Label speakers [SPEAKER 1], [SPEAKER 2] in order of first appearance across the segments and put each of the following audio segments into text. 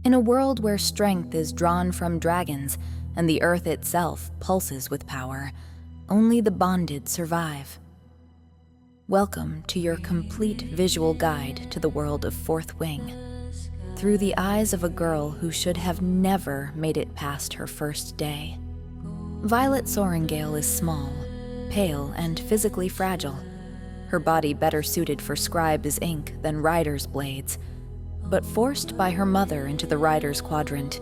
[SPEAKER 1] In a world where strength is drawn from dragons and the earth itself pulses with power, only the bonded survive. Welcome to your complete visual guide to the world of Fourth Wing, through the eyes of a girl who should have never made it past her first day. Violet Sorrengail is small, pale, and physically fragile, her body better suited for scribe's ink than rider's blades. But forced by her mother into the rider's quadrant,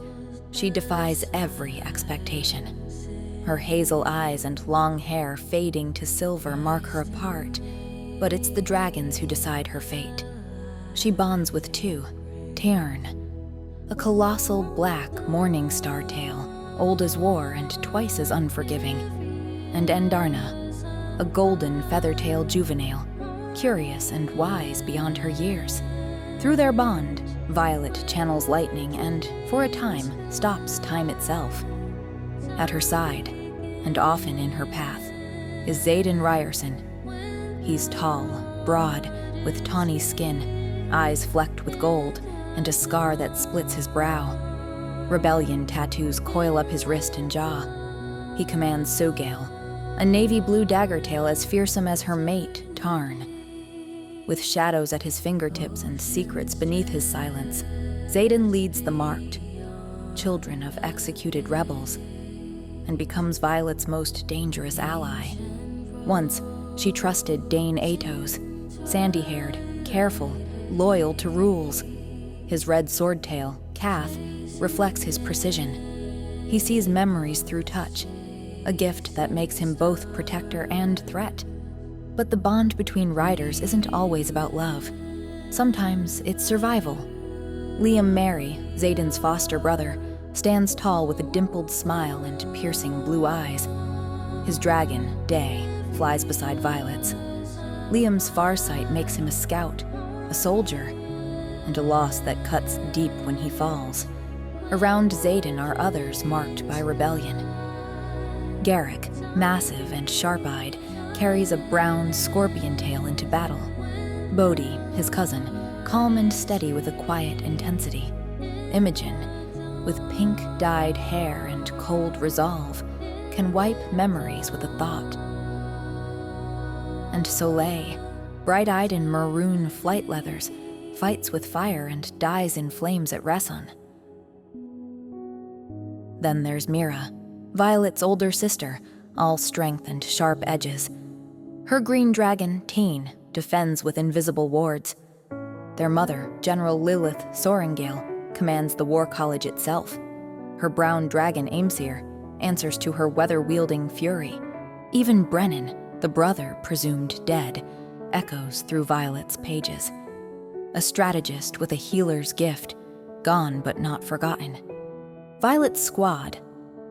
[SPEAKER 1] she defies every expectation. Her hazel eyes and long hair fading to silver mark her apart, but it's the dragons who decide her fate. She bonds with two, Tairn, a colossal black morning star tail, old as war and twice as unforgiving, and Andarna, a golden feather-tail juvenile, curious and wise beyond her years. Through their bond, Violet channels lightning and, for a time, stops time itself. At her side, and often in her path, is Xaden Riorson. He's tall, broad, with tawny skin, eyes flecked with gold, and a scar that splits his brow. Rebellion tattoos coil up his wrist and jaw. He commands Sgaeyl, a navy blue daggertail as fearsome as her mate, Tairn. With shadows at his fingertips and secrets beneath his silence, Xaden leads the marked, children of executed rebels, and becomes Violet's most dangerous ally. Once, she trusted Dain Aetos, sandy-haired, careful, loyal to rules. His red swordtail, Cath, reflects his precision. He sees memories through touch, a gift that makes him both protector and threat. But the bond between riders isn't always about love. Sometimes it's survival. Liam Mairi, Xaden's foster brother, stands tall with a dimpled smile and piercing blue eyes. His dragon, Day, flies beside Violet's. Liam's farsight makes him a scout, a soldier, and a loss that cuts deep when he falls. Around Xaden are others marked by rebellion. Garrick, massive and sharp-eyed, carries a brown scorpion tail into battle. Bodhi, his cousin, calm and steady with a quiet intensity. Imogen, with pink-dyed hair and cold resolve, can wipe memories with a thought. And Soleil, bright-eyed in maroon flight leathers, fights with fire and dies in flames at Rhiannon. Then there's Mira, Violet's older sister, all strength and sharp edges. Her green dragon, Tain, defends with invisible wards. Their mother, General Lilith Sorrengail, commands the War College itself. Her brown dragon, Aemsir, answers to her weather-wielding fury. Even Brennan, the brother presumed dead, echoes through Violet's pages. A strategist with a healer's gift, gone but not forgotten. Violet's squad,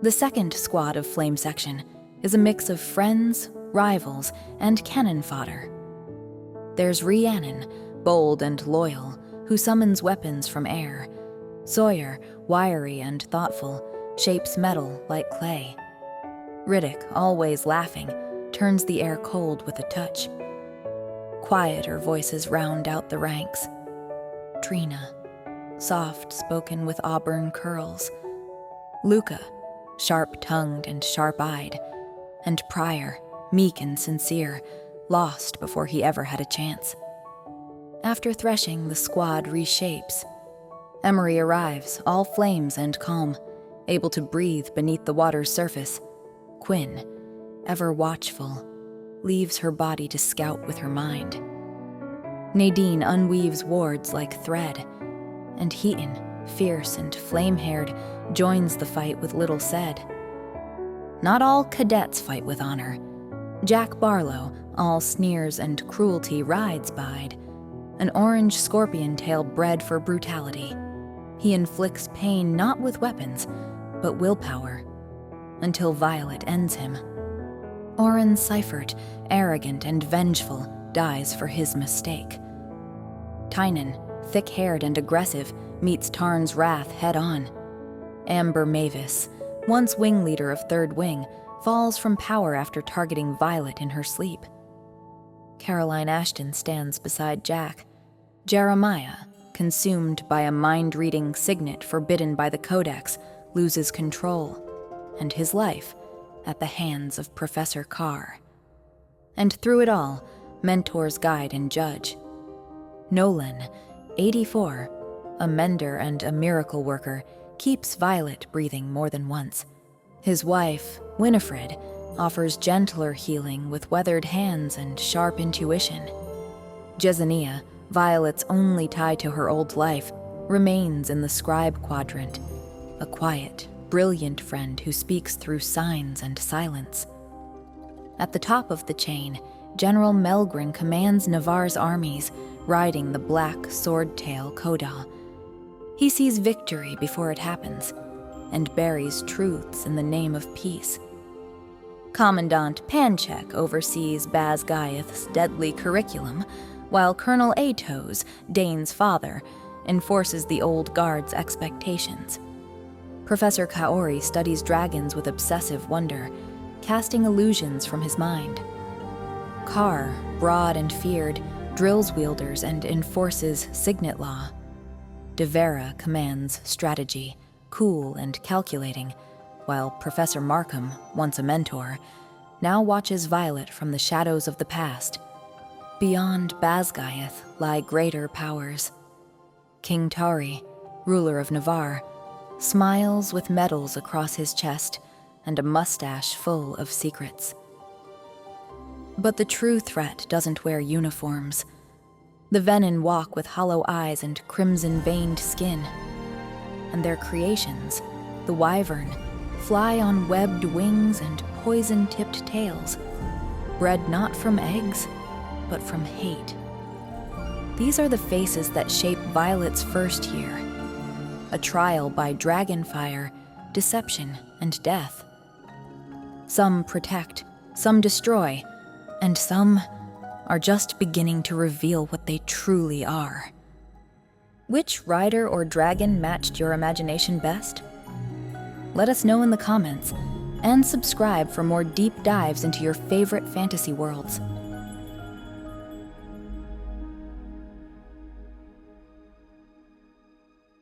[SPEAKER 1] the second squad of Flame Section, is a mix of friends, rivals, and cannon fodder. There's Rhiannon, bold and loyal, who summons weapons from air. Sawyer, wiry and thoughtful, shapes metal like clay. Ridoc, always laughing, turns the air cold with a touch. Quieter voices round out the ranks. Trina, soft-spoken with auburn curls. Luca, sharp-tongued and sharp-eyed. And Pryor, meek and sincere, lost before he ever had a chance. After threshing, the squad reshapes. Emery arrives, all flames and calm, able to breathe beneath the water's surface. Quinn, ever watchful, leaves her body to scout with her mind. Nadine unweaves wards like thread, and Heaton, fierce and flame-haired, joins the fight with little said. Not all cadets fight with honor. Jack Barlowe, all sneers and cruelty, rides bide, an orange scorpion tail bred for brutality. He inflicts pain not with weapons, but willpower, until Violet ends him. Oren Seifert, arrogant and vengeful, dies for his mistake. Tynan, thick-haired and aggressive, meets Tarn's wrath head-on. Amber Maevis, once wing leader of Third Wing, falls from power after targeting Violet in her sleep. Caroline Ashton stands beside Jack. Jeremiah, consumed by a mind-reading signet forbidden by the Codex, loses control, and his life at the hands of Professor Carr. And through it all, mentors guide and judge. Nolan, 84, a mender and a miracle worker, keeps Violet breathing more than once. His wife, Winifred, offers gentler healing with weathered hands and sharp intuition. Jezania, Violet's only tie to her old life, remains in the scribe quadrant, a quiet, brilliant friend who speaks through signs and silence. At the top of the chain, General Melgren commands Navarre's armies, riding the black sword-tail Kodal. He sees victory before it happens, and buries truths in the name of peace. Commandant Panchek oversees Sgaeyth's deadly curriculum, while Colonel Aetos, Dain's father, enforces the old guard's expectations. Professor Kaori studies dragons with obsessive wonder, casting illusions from his mind. Carr, broad and feared, drills wielders and enforces signet law. De Vera commands strategy, cool and calculating, while Professor Markham, once a mentor, now watches Violet from the shadows of the past. Beyond Sgaeyth lie greater powers. King Tari, ruler of Navarre, smiles with medals across his chest and a mustache full of secrets. But the true threat doesn't wear uniforms. The Venin walk with hollow eyes and crimson-veined skin. And their creations, the Wyvern, fly on webbed wings and poison-tipped tails, bred not from eggs, but from hate. These are the faces that shape Violet's first year, a trial by dragonfire, deception, and death. Some protect, some destroy, and some are just beginning to reveal what they truly are. Which rider or dragon matched your imagination best? Let us know in the comments, and subscribe for more deep dives into your favorite fantasy worlds.